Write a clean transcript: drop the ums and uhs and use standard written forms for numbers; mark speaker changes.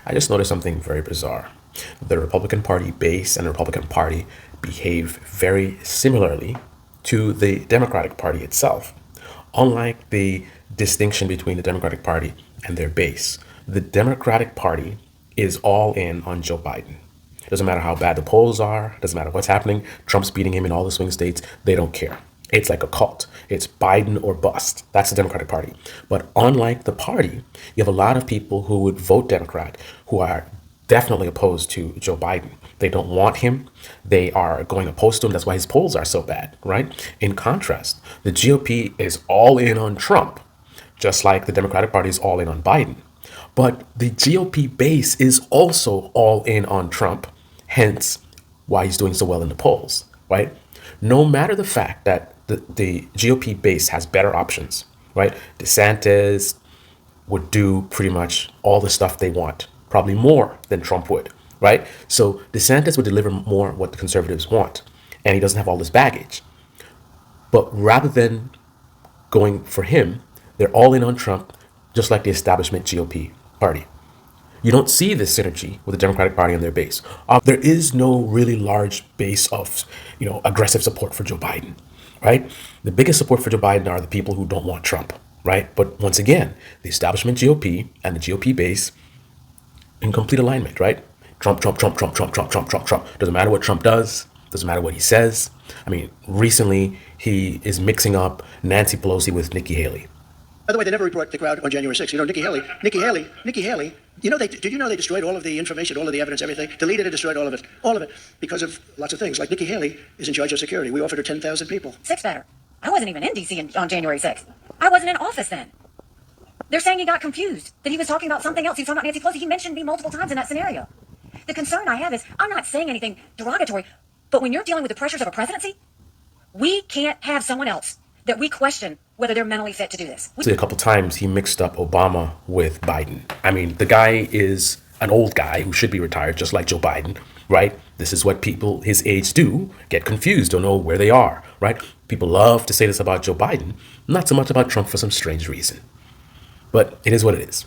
Speaker 1: I just noticed something very bizarre. The Republican Party base and the Republican Party behave very similarly to the Democratic Party itself. Unlike the distinction between the Democratic Party and their base, the Democratic Party is all in on Joe Biden. Doesn't matter how bad the polls are, doesn't matter what's happening. Trump's beating him in all the swing states. They don't care. It's like a cult. It's Biden or bust. That's the Democratic Party. But unlike the party, you have a lot of people who would vote Democrat who are definitely opposed to Joe Biden. They don't want him. They are going opposed to him. That's why his polls are so bad, right? In contrast, the GOP is all in on Trump, just like the Democratic Party is all in on Biden. But the GOP base is also all in on Trump, hence why he's doing so well in the polls, right? No matter the fact that the GOP base has better options, right? DeSantis would do pretty much all the stuff they want, probably more than Trump would, right? So DeSantis would deliver more what the conservatives want, and he doesn't have all this baggage. But rather than going for him, they're all in on Trump, just like the establishment GOP party. You don't see this synergy with the Democratic Party and their base. There is no really large base of, aggressive support for Joe Biden, right? The biggest support for Joe Biden are the people who don't want Trump, right? But once again, the establishment GOP and the GOP base in complete alignment, right? Trump, Trump, Trump, Trump, Trump, Trump, Trump, Trump, Trump. Doesn't matter what Trump does. Doesn't matter what he says. I mean, recently he is mixing up Nancy Pelosi with Nikki Haley.
Speaker 2: By the way, they never report the crowd on January 6th. Nikki Haley. Did you know they destroyed all of the information, all of the evidence, everything? Deleted and destroyed all of it, because of lots of things. Like Nikki Haley is in charge of security. We offered her 10,000 people.
Speaker 3: Six better. I wasn't even in D.C. on January 6th. I wasn't in office then. They're saying he got confused, that he was talking about something else. He was talking about Nancy Pelosi. He mentioned me multiple times in that scenario. The concern I have is, I'm not saying anything derogatory, but when you're dealing with the pressures of a presidency, we can't have someone else that we question whether they're mentally fit to do this.
Speaker 1: A couple times he mixed up Obama with Biden. I mean, the guy is an old guy who should be retired, just like Joe Biden, right? This is what people his age do, get confused, don't know where they are, right? People love to say this about Joe Biden, not so much about Trump for some strange reason. But it is what it is.